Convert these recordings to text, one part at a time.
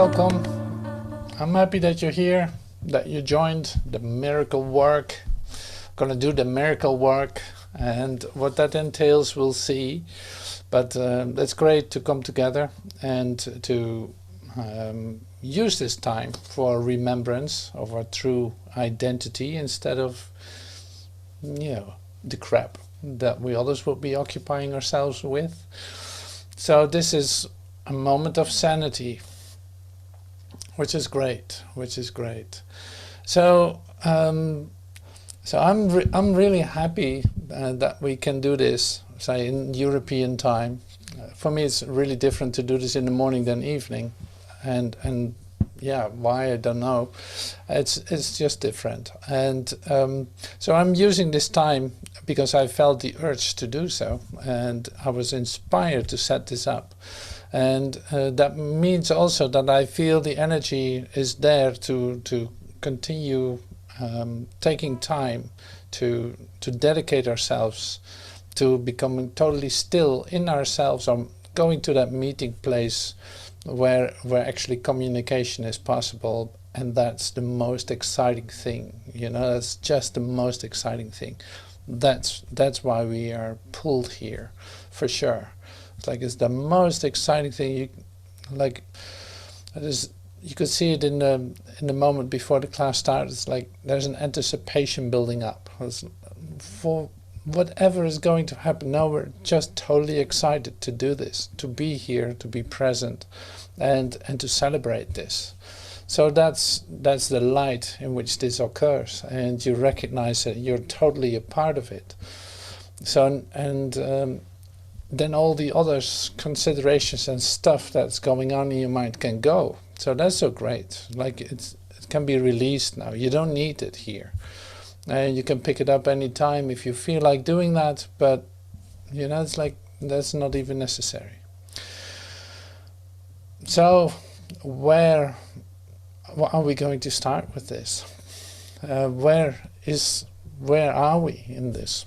welcome. I'm happy that you're here, that you joined the miracle work. Gonna do the miracle work, and what that entails we'll see. But it's great to come together and to use this time for remembrance of our true identity instead of, the crap that we others will be occupying ourselves with. So this is a moment of sanity, which is great. So I'm really happy that we can do this, say, in European time. For me, it's really different to do this in the morning than evening, and yeah, why I don't know. It's just different, and so I'm using this time because I felt the urge to do so, and I was inspired to set this up. And that means also that I feel the energy is there to continue taking time to dedicate ourselves to becoming totally still in ourselves, or going to that meeting place where actually communication is possible. And that's the most exciting thing, that's just the most exciting thing. That's why we are pulled here, for sure. It's the most exciting thing. You could see it in the moment before the class started. It's like there's an anticipation building up for whatever is going to happen. Now we're just totally excited to do this, to be here, to be present, and to celebrate this. So that's the light in which this occurs, and you recognize that you're totally a part of it. So then all the other considerations and stuff that's going on in your mind can go. So that's so great. It can be released now. You don't need it here. And you can pick it up anytime if you feel like doing that, but it's like that's not even necessary. So what are we going to start with this? Where are we in this?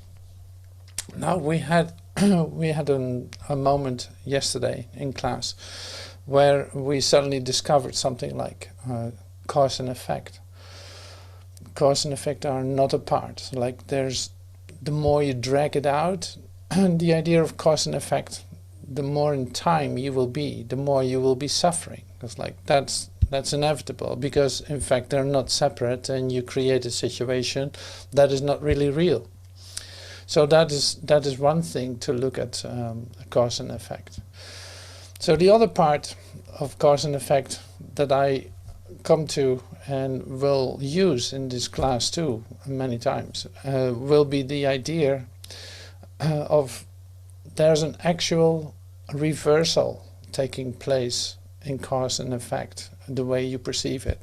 Now we had a moment yesterday in class where we suddenly discovered something like cause and effect. Cause and effect are not apart. The more you drag it out, the idea of cause and effect, the more in time you will be, the more you will be suffering. It's that's inevitable, because in fact they're not separate, and you create a situation that is not really real. So that is one thing to look at, cause and effect. So the other part of cause and effect that I come to and will use in this class too many times will be the idea of there's an actual reversal taking place in cause and effect, the way you perceive it.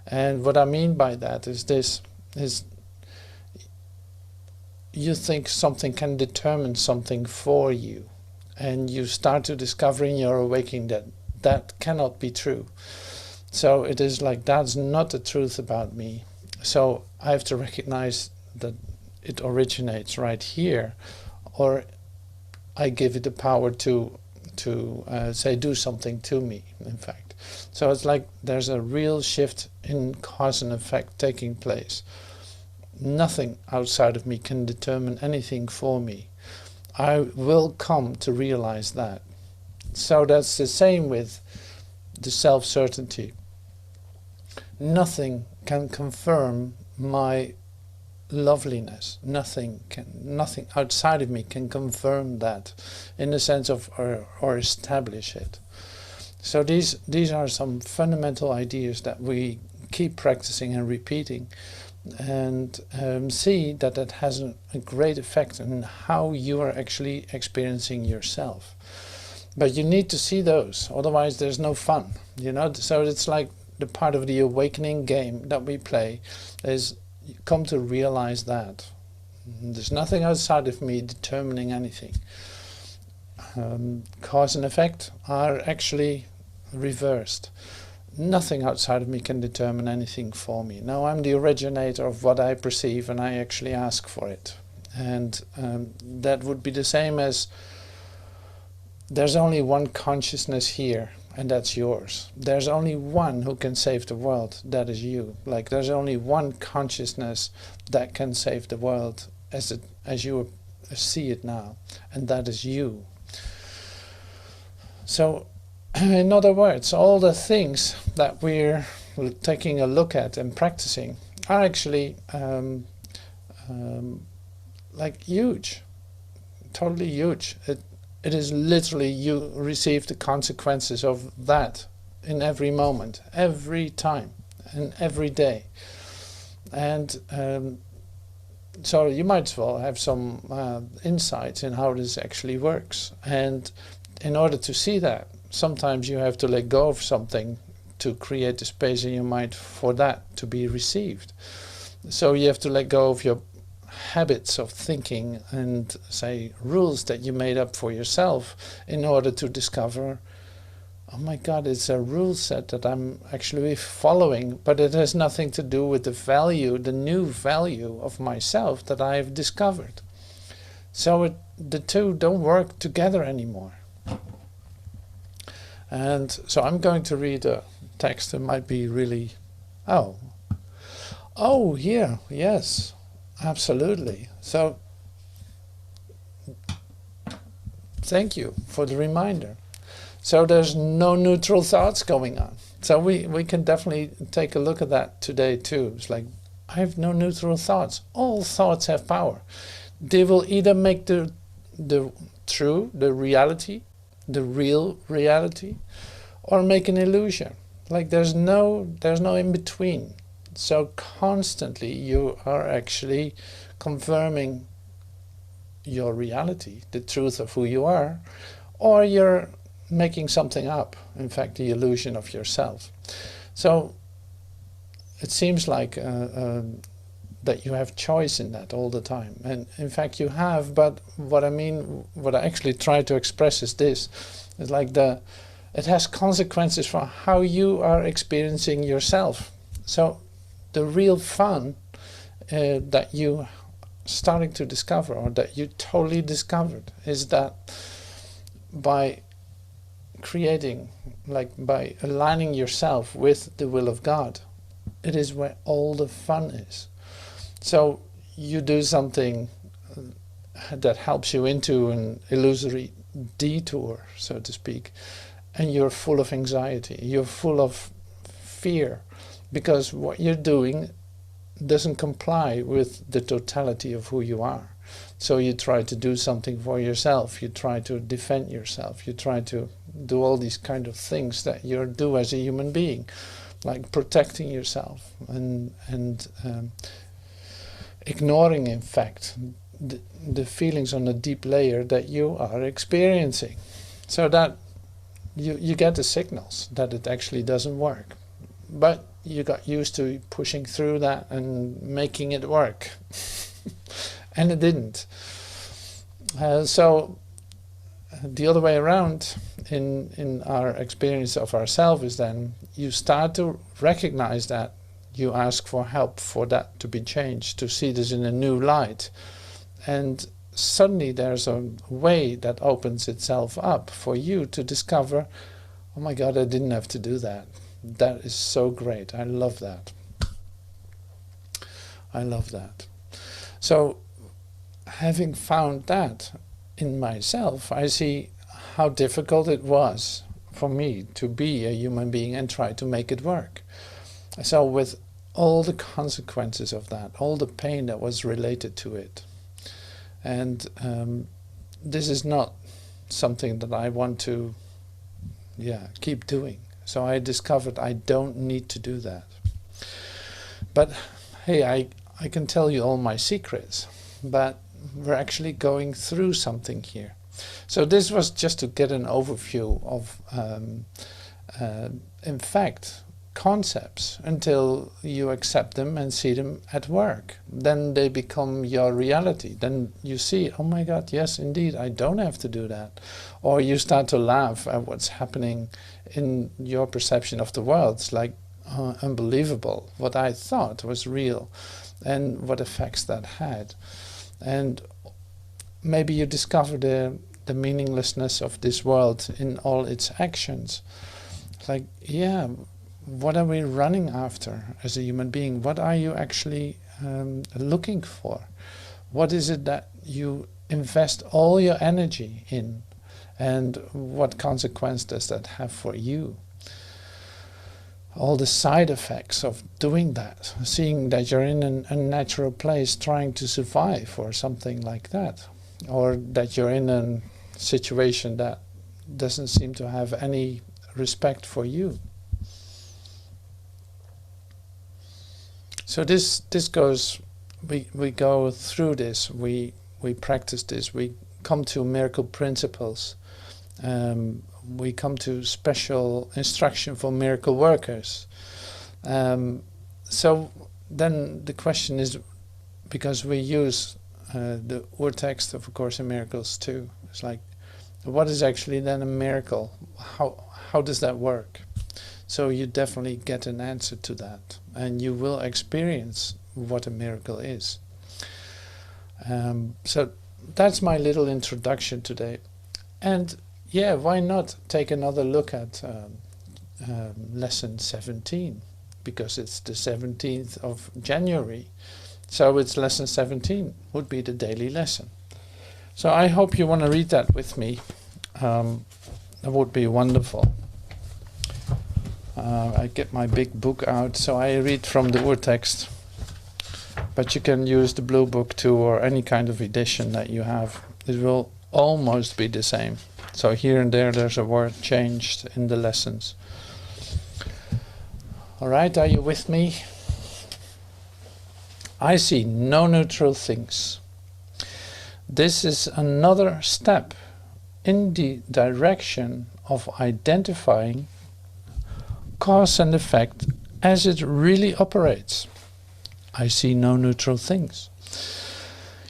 And what I mean by that is you think something can determine something for you, and you start to discover in your awakening that cannot be true. So it is like, that's not the truth about me. So I have to recognize that it originates right here, or I give it the power to say do something to me, in fact. So it's like there's a real shift in cause and effect taking place. Nothing outside of me can determine anything for me. I will come to realize that. So that's the same with the self-certainty. Nothing can confirm my loveliness. Nothing outside of me can confirm that, in the sense of or establish it. So these are some fundamental ideas that we keep practicing and repeating, and see that has a great effect on how you are actually experiencing yourself. But you need to see those, otherwise there's no fun, So it's like the part of the awakening game that we play is you come to realize that there's nothing outside of me determining anything. Cause and effect are actually reversed. Nothing outside of me can determine anything for me. Now I'm the originator of what I perceive, and I actually ask for it. And that would be the same as there's only one consciousness here, and that's yours. There's only one who can save the world, that is you. Like, there's only one consciousness that can save the world as you see it now, and that is you. So, in other words, all the things that we're taking a look at and practicing are actually like huge, totally huge. It is literally, you receive the consequences of that in every moment, every time, and every day. And so you might as well have some insights in how this actually works. And in order to see that, sometimes you have to let go of something to create the space in your mind for that to be received. So you have to let go of your habits of thinking and, say, rules that you made up for yourself in order to discover, oh my God, it's a rule set that I'm actually following, but it has nothing to do with the value, the new value of myself that I've discovered. So the two don't work together anymore. And so I'm going to read a text that might be really, oh, yeah, yes. Absolutely. So, thank you for the reminder. So there's no neutral thoughts going on. So we can definitely take a look at that today too. It's like, I have no neutral thoughts. All thoughts have power. They will either make the reality, the real reality, or make an illusion. Like there's no in between. So constantly you are actually confirming your reality, the truth of who you are, or you're making something up, in fact the illusion of yourself. So it seems like that you have choice in that all the time, and in fact you have, but what I actually try to express is this, it's like it has consequences for how you are experiencing yourself. So the real fun that you starting to discover, or that you totally discovered, is that by creating, like by aligning yourself with the will of God, it is where all the fun is. So you do something that helps you into an illusory detour, so to speak, and you're full of anxiety, you're full of fear, because what you're doing doesn't comply with the totality of who you are. So you try to do something for yourself, you try to defend yourself, you try to do all these kind of things that you do as a human being, like protecting yourself and ignoring, in fact, the feelings on a deep layer that you are experiencing. So that you get the signals that it actually doesn't work. But you got used to pushing through that and making it work. And it didn't. So the other way around in our experience of ourselves is then you start to recognize that, you ask for help for that to be changed, to see this in a new light. And suddenly there's a way that opens itself up for you to discover, oh my God, I didn't have to do that. That is so great. I love that. I love that. So having found that in myself, I see how difficult it was for me to be a human being and try to make it work. So with all the consequences of that, all the pain that was related to it. And this is not something that I want to keep doing. So I discovered I don't need to do that. But hey, I can tell you all my secrets, but we're actually going through something here. So this was just to get an overview of, in fact, concepts until you accept them and see them at work. Then they become your reality. Then you see, oh my God, yes, indeed, I don't have to do that. Or you start to laugh at what's happening in your perception of the world. It's like, unbelievable. What I thought was real and what effects that had. And maybe you discover the meaninglessness of this world in all its actions. like, yeah, what are we running after as a human being? What are you actually looking for? What is it that you invest all your energy in? And what consequence does that have for you? All the side effects of doing that, seeing that you're in an unnatural place trying to survive or something like that, or that you're in a situation that doesn't seem to have any respect for you. So this goes, we go through this, we practice this, we come to miracle principles, we come to special instruction for miracle workers. So then the question is, because we use the Urtext of A Course in Miracles too, it's like, what is actually then a miracle? How does that work? So you definitely get an answer to that, and you will experience what a miracle is. So that's my little introduction today. And yeah, why not take another look at lesson 17, because it's the 17th of January. So it's lesson 17 would be the daily lesson. So I hope you want to read that with me. That would be wonderful. I get my big book out, so I read from the Urtext. But you can use the blue book too, or any kind of edition that you have. It will almost be the same. So here and there's a word changed in the lessons. Alright, are you with me? I see no neutral things. This is another step in the direction of identifying cause and effect as it really operates. I see no neutral things.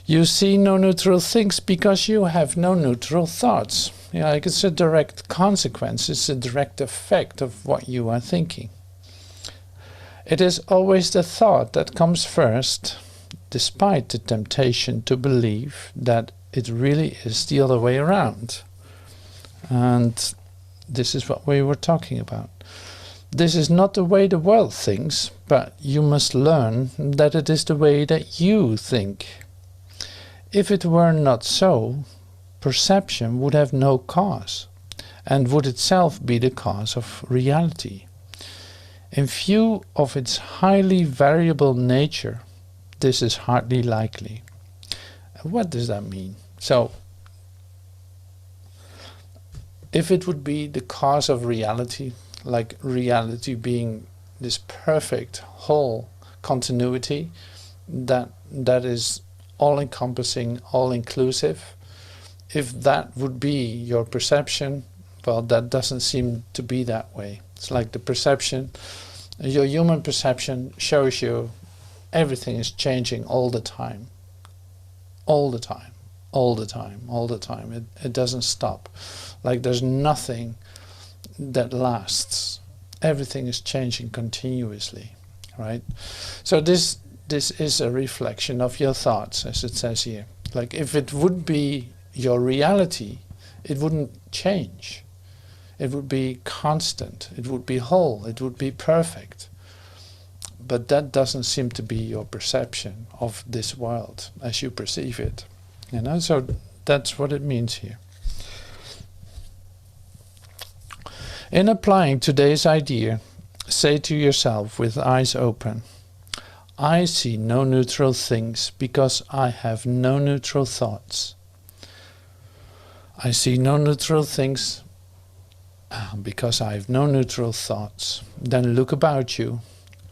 You see no neutral things because you have no neutral thoughts. Yeah, like it's a direct consequence, it's a direct effect of what you are thinking. It is always the thought that comes first, despite the temptation to believe that it really is the other way around. And this is what we were talking about. This is not the way the world thinks, but you must learn that it is the way that you think. If it were not so, perception would have no cause, and would itself be the cause of reality. In view of its highly variable nature, this is hardly likely. What does that mean? So, if it would be the cause of reality, like reality being this perfect whole continuity that is all-encompassing, all-inclusive, if that would be your perception, well, that doesn't seem to be that way. It's like the perception, your human perception shows you everything is changing all the time. All the time. All the time. All the time. It doesn't stop. Like there's nothing that lasts. Everything is changing continuously, right? So this is a reflection of your thoughts, as it says here. Like if it would be your reality, it wouldn't change. It would be constant, it would be whole, it would be perfect. But that doesn't seem to be your perception of this world as you perceive it. You know, so that's what it means here. In applying today's idea, say to yourself with eyes open, I see no neutral things because I have no neutral thoughts. I see no neutral things because I have no neutral thoughts. Then look about you,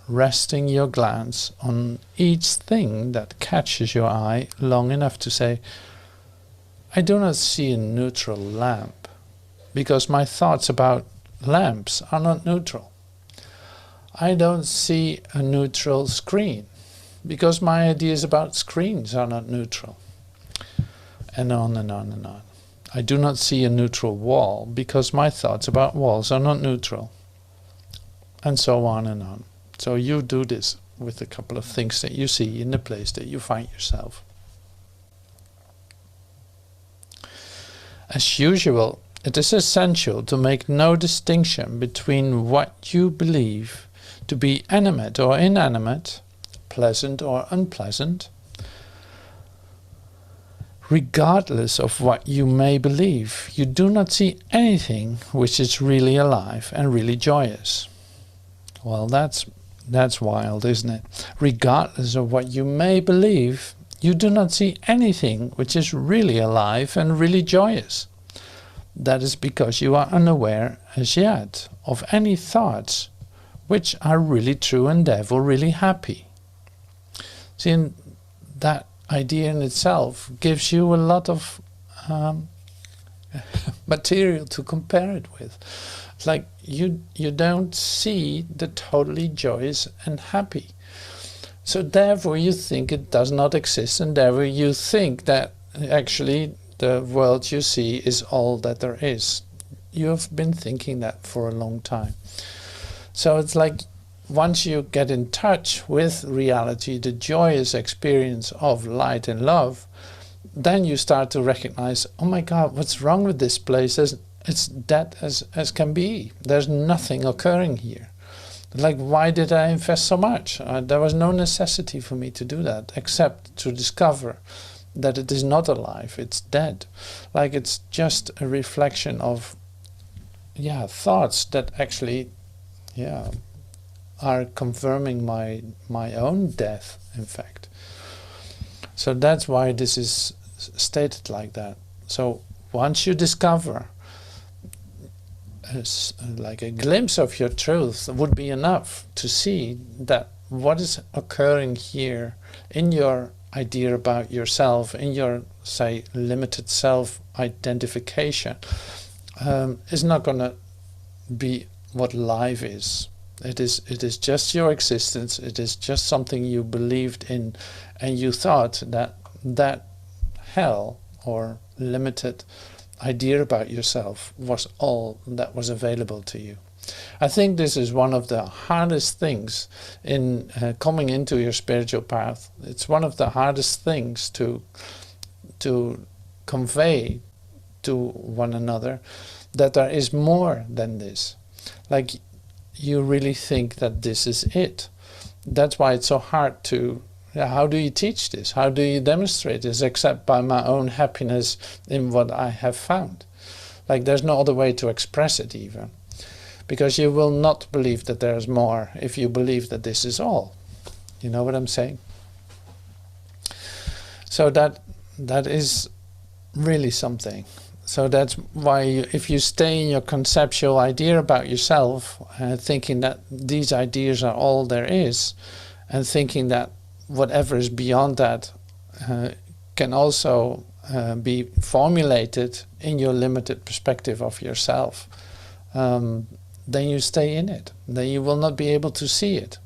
resting your glance on each thing that catches your eye long enough to say, I do not see a neutral lamp, because my thoughts about lamps are not neutral. I don't see a neutral screen, because my ideas about screens are not neutral. And on and on and on. I do not see a neutral wall, because my thoughts about walls are not neutral. And so on and on. So you do this with a couple of things that you see in the place that you find yourself. As usual, it is essential to make no distinction between what you believe to be animate or inanimate, pleasant or unpleasant, regardless of what you may believe. You do not see anything which is really alive and really joyous. Well, that's wild, isn't it? Regardless of what you may believe, you do not see anything which is really alive and really joyous. That is because you are unaware as yet of any thoughts which are really true and therefore really happy. See, and that idea in itself gives you a lot of material to compare it with. It's like you don't see the totally joyous and happy. So therefore you think it does not exist, and therefore you think that actually the world you see is all that there is. You have been thinking that for a long time. So it's like once you get in touch with reality, the joyous experience of light and love, then you start to recognize, oh my God, what's wrong with this place? It's dead as can be. There's nothing occurring here. Like, why did I invest so much? There was no necessity for me to do that, except to discover that it is not alive, it's dead. Like, it's just a reflection of, thoughts that actually, are confirming my own death, in fact. So that's why this is stated like that. So once you discover like a glimpse of your truth would be enough to see that what is occurring here in your idea about yourself, in your, say, limited self-identification, is not going to be what life is. It is just your existence. It is just something you believed in, and you thought that hell or limited idea about yourself was all that was available to you. I think this is one of the hardest things in coming into your spiritual path. It's one of the hardest things to convey to one another, that there is more than this. Like, you really think that this is it. That's why it's so hard to, how do you teach this? How do you demonstrate this except by my own happiness in what I have found? Like, there's no other way to express it even. Because you will not believe that there's more if you believe that this is all. You know what I'm saying? So that is really something. So that's why if you stay in your conceptual idea about yourself, thinking that these ideas are all there is, and thinking that whatever is beyond that can also be formulated in your limited perspective of yourself, then you stay in it. Then you will not be able to see it.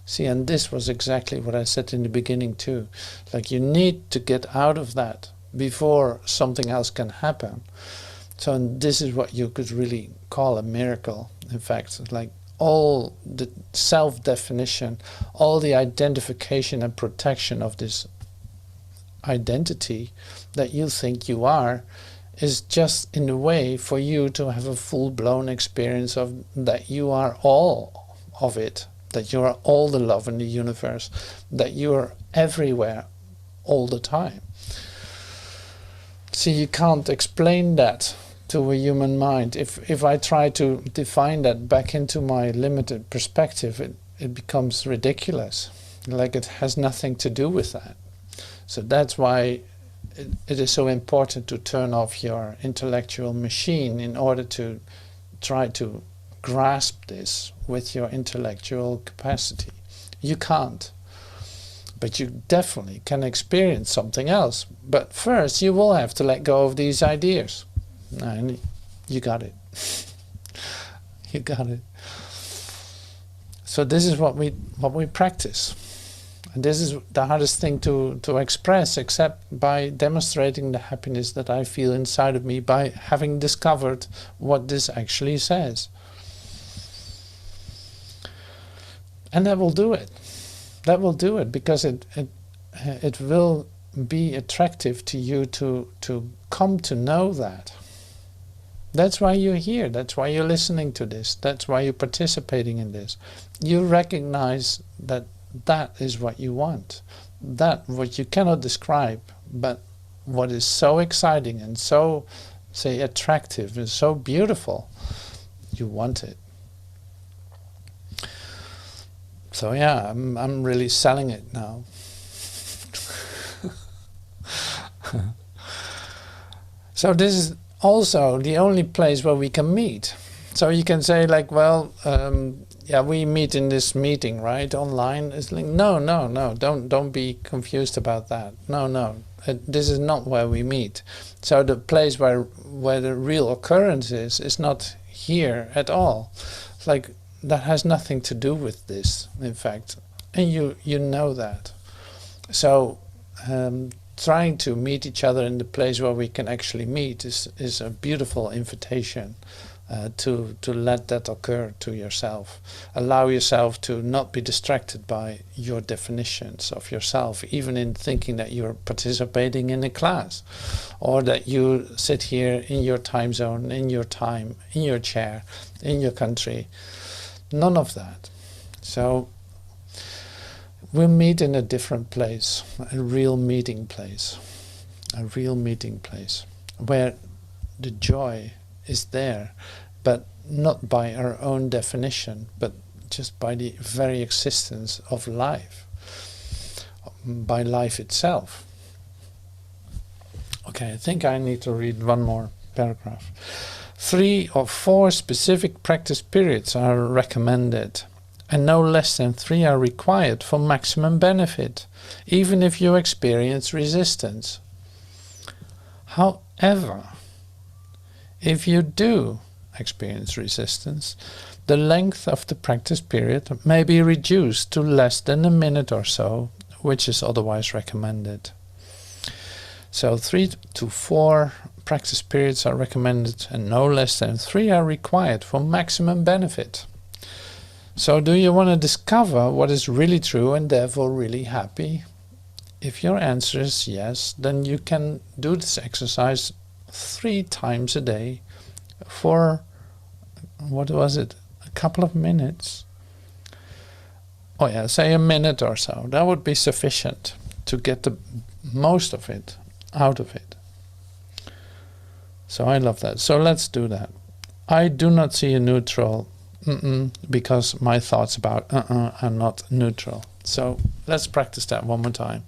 See, and this was exactly what I said in the beginning too. Like, you need to get out of that before something else can happen. So this is what you could really call a miracle. In fact, like all the self-definition, all the identification and protection of this identity that you think you are, is just in a way for you to have a full-blown experience of that you are all of it, that you are all the love in the universe, that you are everywhere all the time. See, you can't explain that to a human mind. If I try to define that back into my limited perspective, it becomes ridiculous. Like, it has nothing to do with that. So that's why it is so important to turn off your intellectual machine in order to try to grasp this with your intellectual capacity. You can't. But you definitely can experience something else. But first you will have to let go of these ideas. And you got it. You got it. So this is what we practice. And this is the hardest thing to express, except by demonstrating the happiness that I feel inside of me by having discovered what this actually says. And that will do it. That will do it, because it will be attractive to you to come to know that. That's why you're here. That's why you're listening to this. That's why you're participating in this. You recognize that that is what you want. That what you cannot describe, but what is so exciting and so, say, attractive and so beautiful, you want it. So yeah, I'm really selling it now. So this is also the only place where we can meet. So you can say like, well, yeah, we meet in this meeting, right? Online. It's like, no, don't be confused about that. No, this is not where we meet. So the place where the real occurrence is not here at all. It's like, that has nothing to do with this, in fact, and you know that. So trying to meet each other in the place where we can actually meet is a beautiful invitation to let that occur to yourself. Allow yourself to not be distracted by your definitions of yourself, even in thinking that you're participating in a class, or that you sit here in your time zone, in your time, in your chair, in your country. None of that. So we'll meet in a different place, a real meeting place, where the joy is there, but not by our own definition, but just by the very existence of life, by life itself. Okay, I think I need to read one more paragraph. 3 or 4 specific practice periods are recommended, and no less than 3 are required for maximum benefit, even if you experience resistance. However, if you do experience resistance, the length of the practice period may be reduced to less than a minute or so, which is otherwise recommended. So 3 to 4 practice periods are recommended, and no less than 3 are required for maximum benefit. So do you want to discover what is really true and therefore really happy? If your answer is yes, then you can do this exercise 3 times a day for, what was it, a couple of minutes? Oh yeah, say a minute or so. That would be sufficient to get the most of it out of it. So I love that. So let's do that. I do not see a neutral because my thoughts about are not neutral. So let's practice that one more time.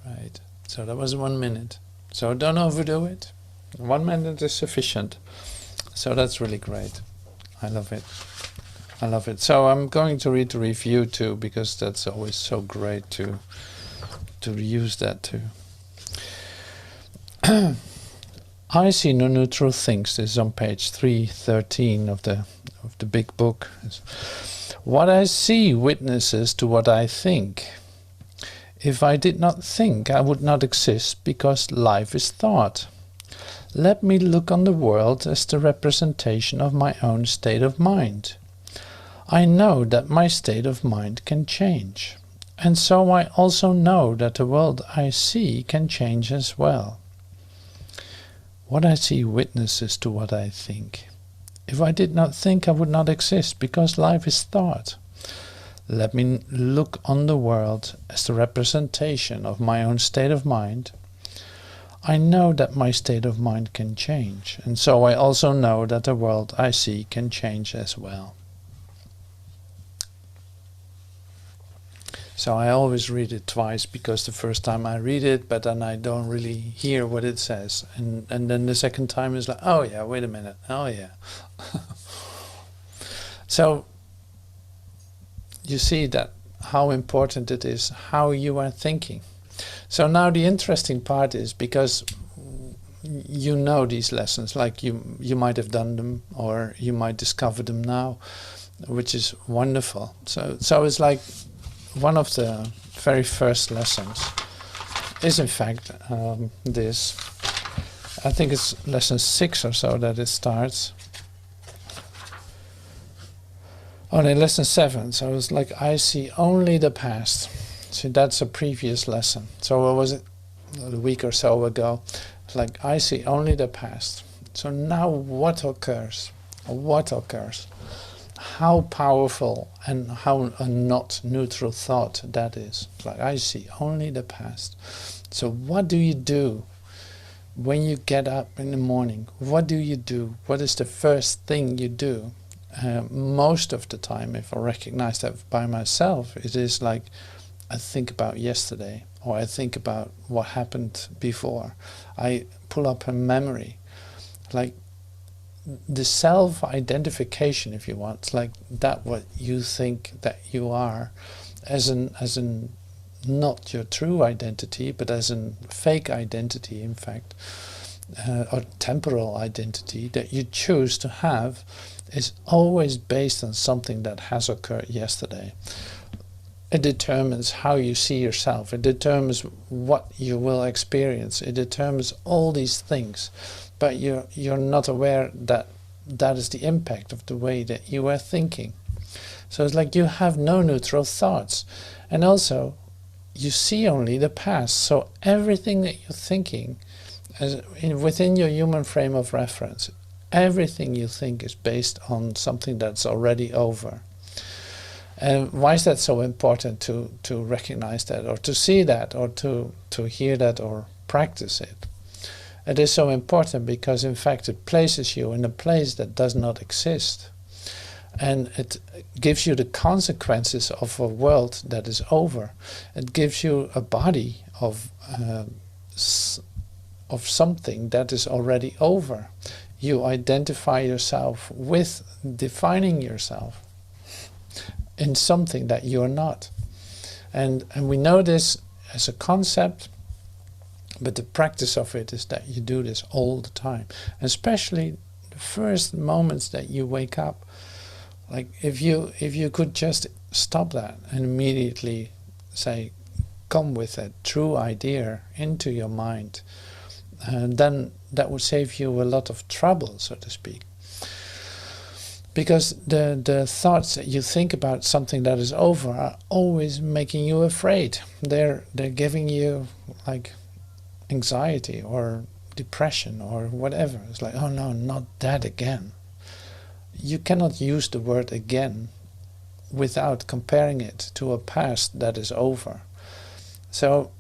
Right, so that was 1 minute. So don't overdo it. 1 minute is sufficient. So that's really great. I love it. I love it. So I'm going to read the review too, because that's always so great to use that too. I see no neutral things. This is on page 313 of the big book. What I see witnesses to what I think. If I did not think, I would not exist, because life is thought. Let me look on the world as the representation of my own state of mind. I know that my state of mind can change, and so I also know that the world I see can change as well. What I see witnesses to what I think. If I did not think, I would not exist, because life is thought. Let me look on the world as the representation of my own state of mind. I know that my state of mind can change, and so I also know that the world I see can change as well. So I always read it twice, because the first time I read it, but then I don't really hear what it says. And then the second time is like, oh yeah, wait a minute, oh yeah. So you see that how important it is how you are thinking. So now the interesting part is, because you know these lessons, like you might have done them, or you might discover them now, which is wonderful. So it's like, one of the very first lessons is in fact this. I think it's lesson 6 or so that it starts. Oh no, lesson 7. So it's like, I see only the past. So that's a previous lesson. So what was it? A week or so ago. It's like, I see only the past. So now what occurs? What occurs? How powerful and how a not neutral thought that is. It's like, I see only the past. So what do you do when you get up in the morning? What do you do? What is the first thing you do? Most of the time, if I recognize that by myself, it is like, I think about yesterday, or I think about what happened before. I pull up a memory. Like, the self-identification, if you want, it's like that what you think that you are, as an not your true identity, but as a fake identity, in fact, or temporal identity that you choose to have, is always based on something that has occurred yesterday. It determines how you see yourself. It determines what you will experience. It determines all these things. But you're not aware that that is the impact of the way that you are thinking. So it's like you have no neutral thoughts. And also, you see only the past. So everything that you're thinking, within your human frame of reference, everything you think is based on something that's already over. And why is that so important to recognize that, or to see that, or to hear that, or practice it? It is so important because, in fact, it places you in a place that does not exist. And it gives you the consequences of a world that is over. It gives you a body of something that is already over. You identify yourself with defining yourself in something that you're not. And we know this as a concept, but the practice of it is that you do this all the time. Especially the first moments that you wake up. Like if you could just stop that and immediately say, come with a true idea into your mind, then that would save you a lot of trouble, so to speak. Because the thoughts that you think about something that is over are always making you afraid. They're giving you like anxiety or depression or whatever. It's like, oh no, not that again. You cannot use the word again without comparing it to a past that is over. So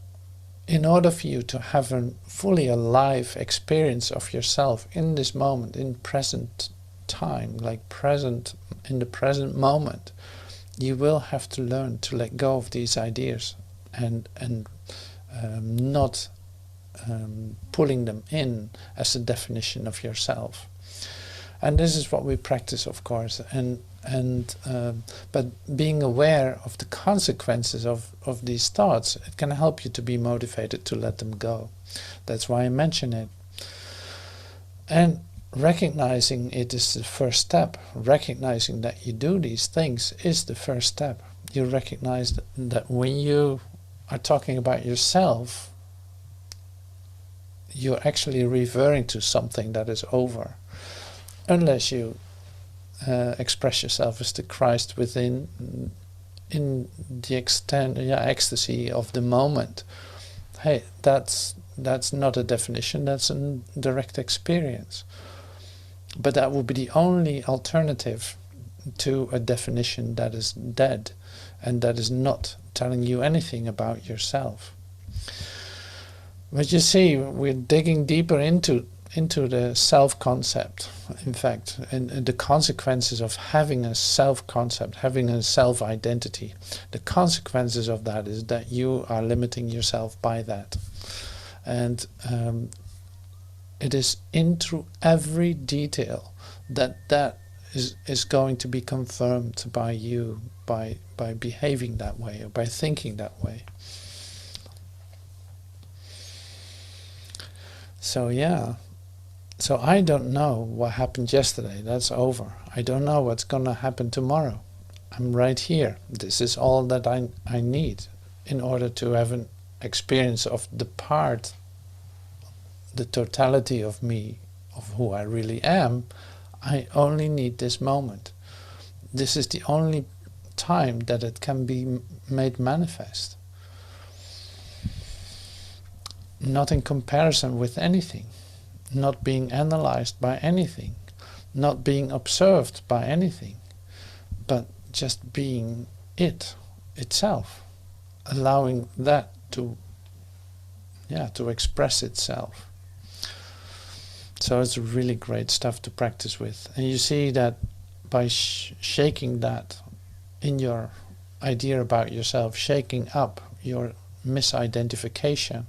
in order for you to have a fully alive experience of yourself in this moment, in present time, like present, in the present moment, you will have to learn to let go of these ideas and not pulling them in as a definition of yourself. And this is what we practice, of course, but being aware of the consequences of these thoughts, it can help you to be motivated to let them go. That's why I mention it. And recognizing it is the first step. Recognizing that you do these things is the first step. You recognize that when you are talking about yourself, you're actually referring to something that is over. Unless you express yourself as the Christ within, in the ecstasy of the moment. Hey, that's that's not a definition, that's a direct experience. But that would be the only alternative to a definition that is dead and that is not telling you anything about yourself. But you see, we're digging deeper into the self-concept, in fact, and the consequences of having a self-concept, having a self-identity. The consequences of that is that you are limiting yourself by that. And it is in through every detail that is going to be confirmed by you, by behaving that way or by thinking that way. So yeah. So I don't know what happened yesterday. That's over. I don't know what's going to happen tomorrow. I'm right here. This is all that I need in order to have an experience of the part, the totality of me, of who I really am. I only need this moment. This is the only time that it can be made manifest. Not in comparison with anything. Not being analyzed by anything, not being observed by anything, but just being itself, allowing that to express itself. So it's really great stuff to practice with. And you see that by shaking that in your idea about yourself, shaking up your misidentification,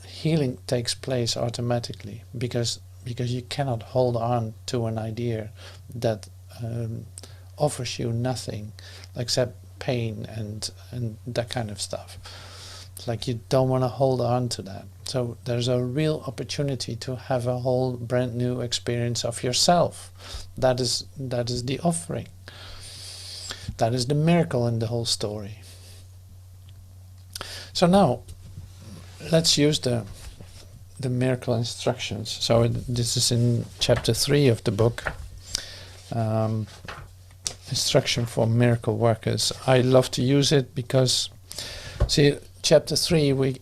healing takes place automatically, because you cannot hold on to an idea that offers you nothing except pain and that kind of stuff. It's like you don't want to hold on to that. So there's a real opportunity to have a whole brand new experience of yourself. That is the offering. That is the miracle in the whole story. So now let's use the miracle instructions. So this is in chapter 3 of the book. Instruction for miracle workers. I love to use it because, see, chapter 3 we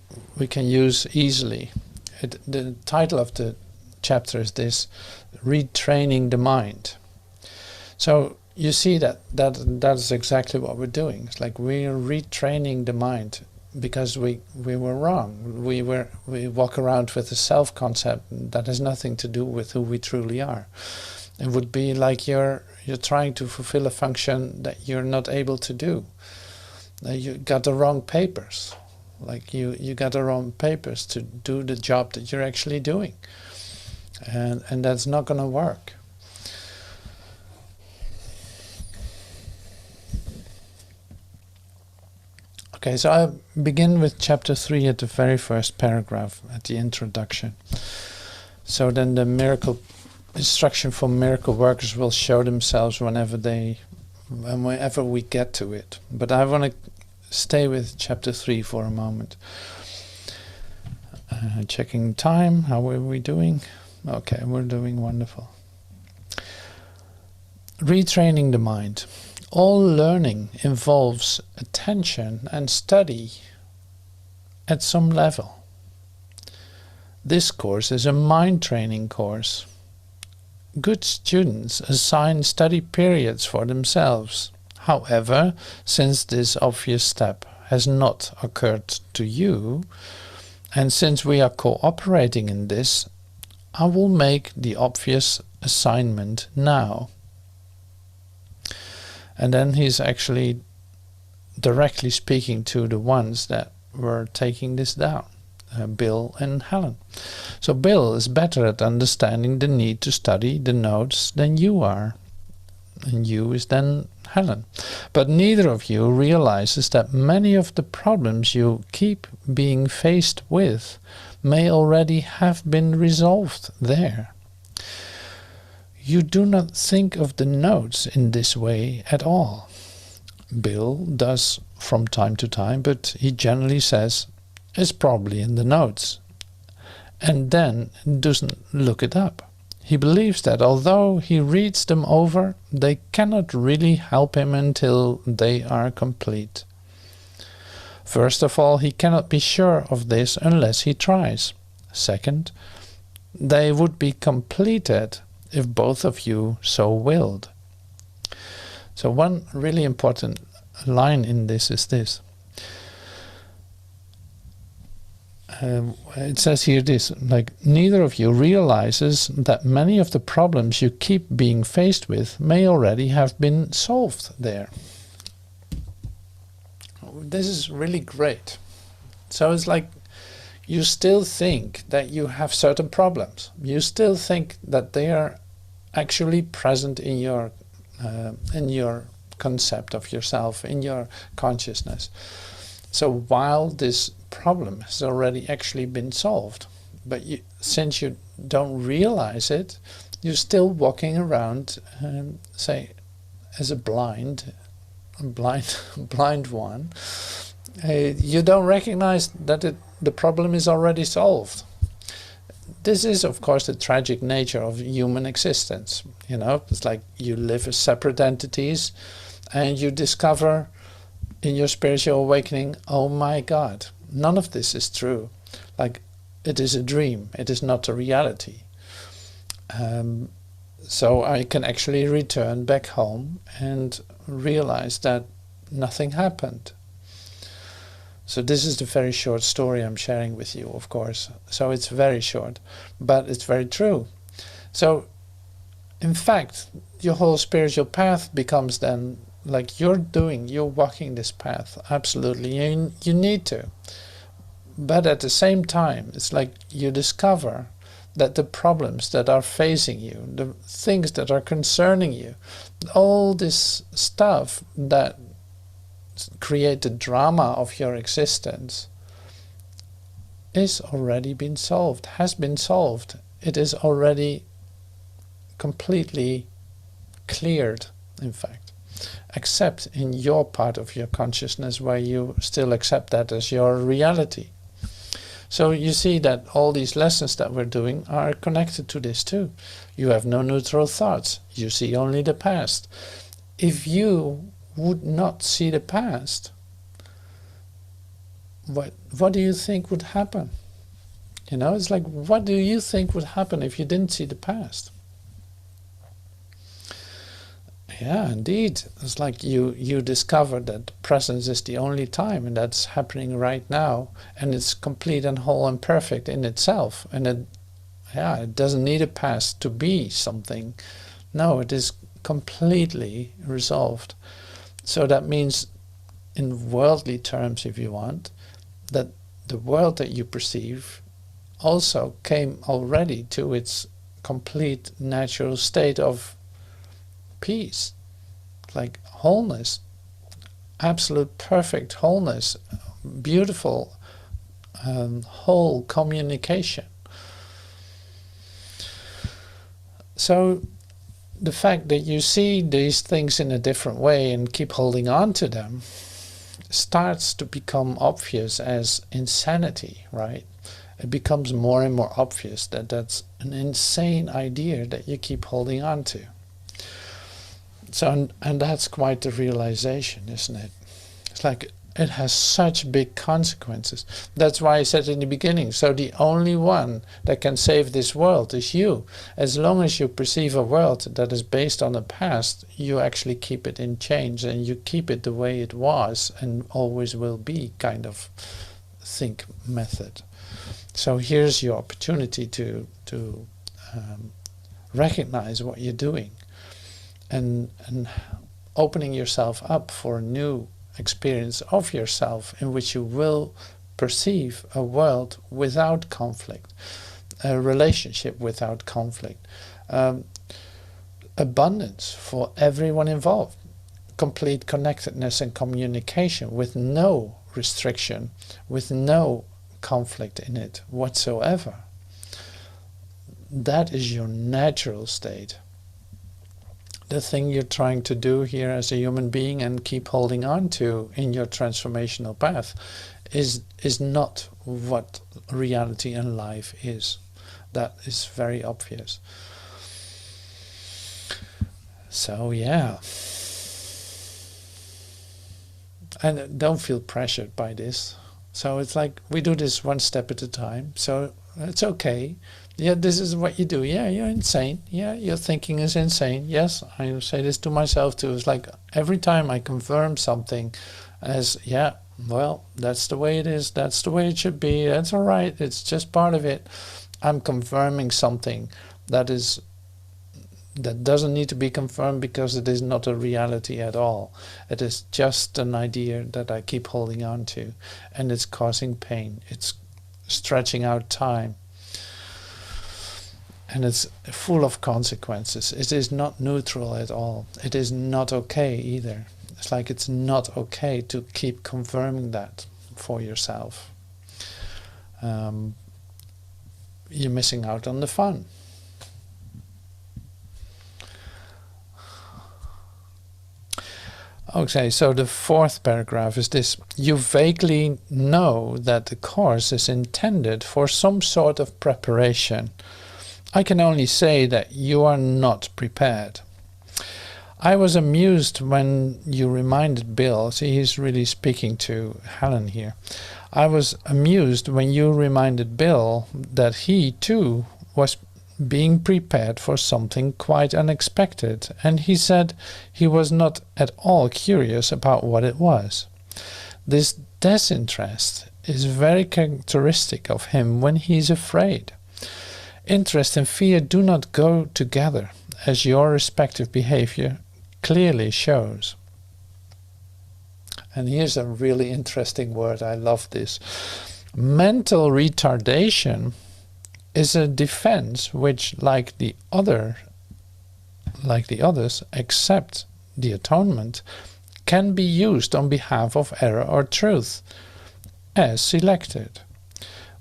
can use easily. The title of the chapter is this: Retraining the Mind. So you see that is exactly what we're doing. It's like we're retraining the mind. Because we were wrong. We walk around with a self-concept that has nothing to do with who we truly are. It would be like you're trying to fulfill a function that you're not able to do. You got the wrong papers. Like you got the wrong papers to do the job that you're actually doing. And that's not going to work. Okay, so I begin with chapter 3 at the very first paragraph, at the introduction. So then the miracle instruction for miracle workers will show themselves whenever we get to it. But I want to stay with chapter 3 for a moment. Checking time, how are we doing? Okay, we're doing wonderful. Retraining the mind. All learning involves attention and study at some level. This course is a mind training course. Good students assign study periods for themselves. However, since this obvious step has not occurred to you, and since we are cooperating in this, I will make the obvious assignment now. And then he's actually directly speaking to the ones that were taking this down, Bill and Helen. So Bill is better at understanding the need to study the notes than you are. And you is then Helen. But neither of you realizes that many of the problems you keep being faced with may already have been resolved there. You do not think of the notes in this way at all. Bill does from time to time, but he generally says, it's probably in the notes, and then doesn't look it up. He believes that although he reads them over, they cannot really help him until they are complete. First of all, he cannot be sure of this unless he tries. Second, they would be completed if both of you so willed. So one really important line in this is this. It says here this, like, neither of you realizes that many of the problems you keep being faced with may already have been solved there. This is really great. So it's like you still think that you have certain problems. You still think that they are actually present in your concept of yourself, in your consciousness. So while this problem has already actually been solved, but since you don't realize it, you're still walking around, say, as a blind one. You don't recognize that the problem is already solved. This is, of course, the tragic nature of human existence. You know, it's like you live as separate entities, and you discover in your spiritual awakening, oh my God, none of this is true. Like, it is a dream. It is not a reality. So I can actually return back home and realize that nothing happened. So this is the very short story I'm sharing with you, of course. So it's very short, but it's very true. So, in fact, your whole spiritual path becomes then like you're walking this path, absolutely. You need to. But at the same time, it's like you discover that the problems that are facing you, the things that are concerning you, all this stuff that create the drama of your existence is already been solved, has been solved. It is already completely cleared, in fact, except in your part of your consciousness where you still accept that as your reality. So you see that all these lessons that we're doing are connected to this too. You have no neutral thoughts. You see only the past. If you would not see the past, what do you think would happen? You know, it's like, what do you think would happen if you didn't see the past? Yeah, indeed. It's like you discover that presence is the only time, and that's happening right now, and it's complete and whole and perfect in itself. And it doesn't need a past to be something. No, it is completely resolved. So that means, in worldly terms, if you want, that the world that you perceive also came already to its complete natural state of peace, like wholeness, absolute perfect wholeness, beautiful whole communication. So the fact that you see these things in a different way and keep holding on to them starts to become obvious as insanity, right? It becomes more and more obvious that that's an insane idea that you keep holding on to. So, and that's quite the realization, isn't it? It's like it has such big consequences. That's why I said in the beginning, so the only one that can save this world is you. As long as you perceive a world that is based on the past, you actually keep it in change, and you keep it the way it was and always will be kind of think method. So here's your opportunity to recognize what you're doing, and opening yourself up for a new experience of yourself in which you will perceive a world without conflict, a relationship without conflict, abundance for everyone involved, complete connectedness and communication with no restriction, with no conflict in it whatsoever. That is your natural state. The thing you're trying to do here as a human being and keep holding on to in your transformational path is not what reality and life is. That is very obvious. So yeah. and don't feel pressured by this. So it's like we do this one step at a time. So it's okay. Yeah, this is what you do. Yeah, you're insane. Yeah, your thinking is insane. Yes, I say this to myself too. It's like every time I confirm something as, yeah, well, that's the way it is. That's the way it should be. That's all right. It's just part of it. I'm confirming something that doesn't need to be confirmed because it is not a reality at all. It is just an idea that I keep holding on to, and it's causing pain. It's stretching out time. And it's full of consequences. It is not neutral at all. It is not okay either. It's like it's not okay to keep confirming that for yourself. You're missing out on the fun. Okay, so the fourth paragraph is this. You vaguely know that the course is intended for some sort of preparation. I can only say that you are not prepared. I was amused when you reminded Bill, see, he's really speaking to Helen here. I was amused when you reminded Bill that he too was being prepared for something quite unexpected, and he said he was not at all curious about what it was. This disinterest is very characteristic of him when he is afraid. Interest and fear do not go together, as your respective behavior clearly shows. And here's a really interesting word. I love this. Mental retardation is a defense which, like the others, except the atonement, can be used on behalf of error or truth, as selected.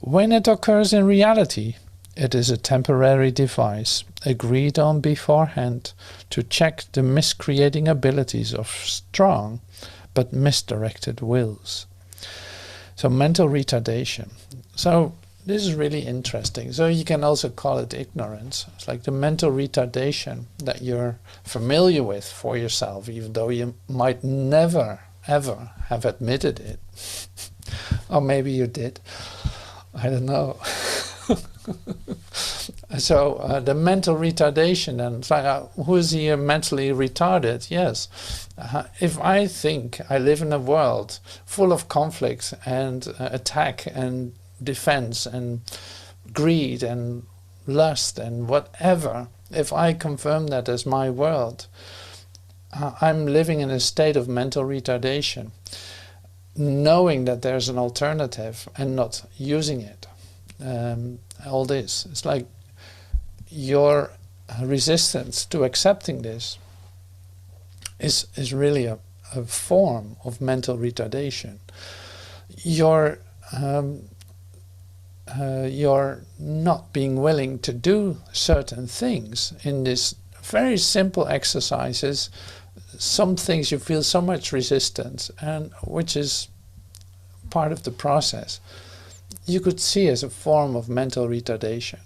When it occurs in reality, it is a temporary device agreed on beforehand to check the miscreating abilities of strong but misdirected wills. So mental retardation. So this is really interesting. So you can also call it ignorance. It's like the mental retardation that you're familiar with for yourself, even though you might never ever have admitted it. Or maybe you did. I don't know. So the mental retardation, and it's like, who is here mentally retarded? Yes. If I think I live in a world full of conflict and attack and defense and greed and lust and whatever, if I confirm that as my world, I'm living in a state of mental retardation, knowing that there's an alternative and not using it. All this, it's like your resistance to accepting this is really a form of mental retardation. You're not being willing to do certain things in this very simple exercises. Some things you feel so much resistance, and which is part of the process. You could see as a form of mental retardation.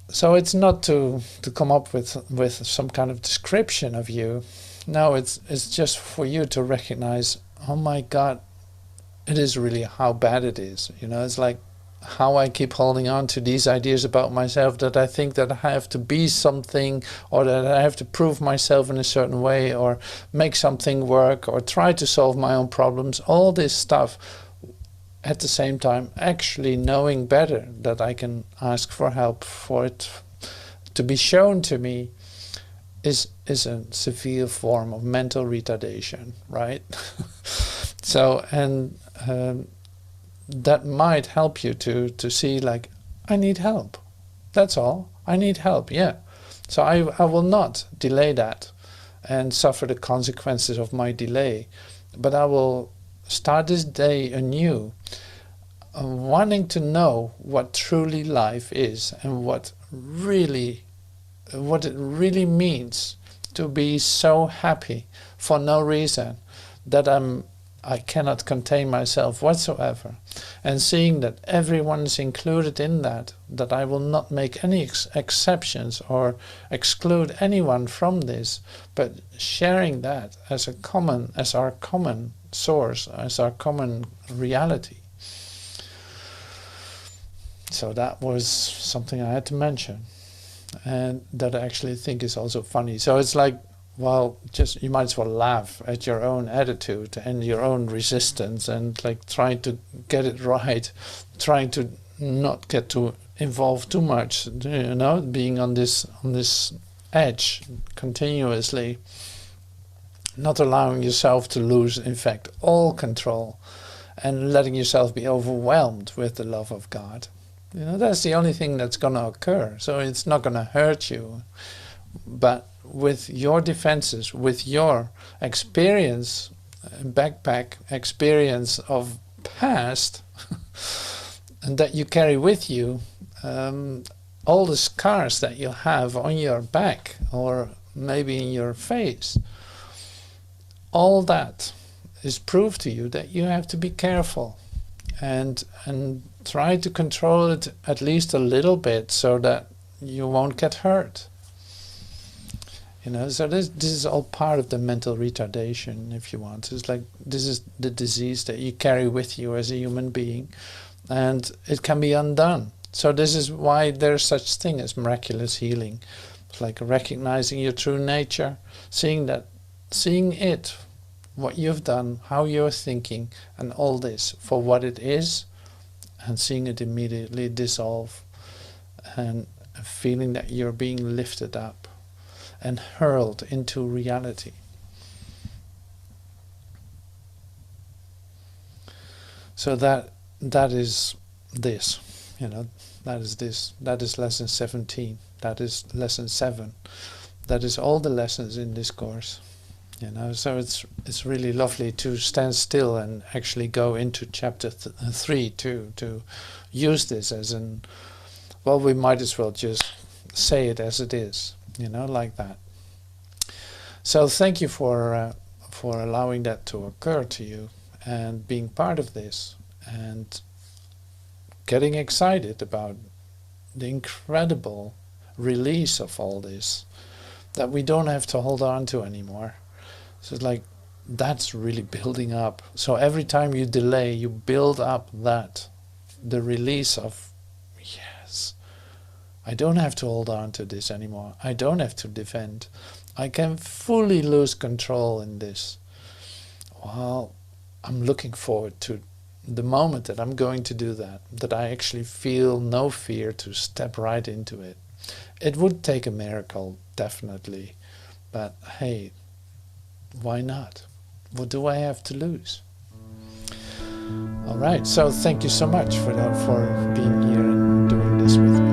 So it's not to come up with some kind of description of you. No, it's just for you to recognize, oh my God, it is really how bad it is. You know, it's like how I keep holding on to these ideas about myself, that I think that I have to be something, or that I have to prove myself in a certain way, or make something work, or try to solve my own problems. All this stuff. At the same time, actually knowing better that I can ask for help for it to be shown to me is a severe form of mental retardation, right? So, and that might help you to see, like, I need help. That's all. I need help, yeah. So I will not delay that and suffer the consequences of my delay, but I will start this day anew, wanting to know what truly life is and what it really means to be so happy for no reason, that I'm I cannot contain myself whatsoever, and seeing that everyone is included in that I will not make any exceptions or exclude anyone from this, but sharing that as our common source, as our common reality. So that was something I had to mention, and that I actually think is also funny. So it's like, well, just you might as well laugh at your own attitude and your own resistance, and like trying to get it right, trying to not get too involved too much, you know, being on this edge continuously, not allowing yourself to lose, in fact, all control, and letting yourself be overwhelmed with the love of God. You know, that's the only thing that's going to occur. So it's not going to hurt you, but with your defenses, with your experience, backpack experience of past, and that you carry with you, all the scars that you have on your back or maybe in your face, all that is proof to you that you have to be careful and try to control it at least a little bit so that you won't get hurt. You know, so this is all part of the mental retardation, if you want. It's like, this is the disease that you carry with you as a human being, and it can be undone. So this is why there's such thing as miraculous healing. It's like recognizing your true nature, seeing it, what you've done, how you're thinking, and all this for what it is, and seeing it immediately dissolve, and feeling that you're being lifted up and hurled into reality. So that is this, you know, that is this, that is lesson 17, that is lesson 7, that is all the lessons in this course, you know. So it's really lovely to stand still and actually go into chapter 3 to use this as an, well, we might as well just say it as it is, you know, like that. So thank you for allowing that to occur to you and being part of this and getting excited about the incredible release of all this that we don't have to hold on to anymore. So it's like, that's really building up. So every time you delay, you build up that, the release of, yes, I don't have to hold on to this anymore. I don't have to defend. I can fully lose control in this. Well, I'm looking forward to the moment that I'm going to do that I actually feel no fear to step right into it. It would take a miracle, definitely, but hey, why not? What do I have to lose? All right, so thank you so much for being here and doing this with me.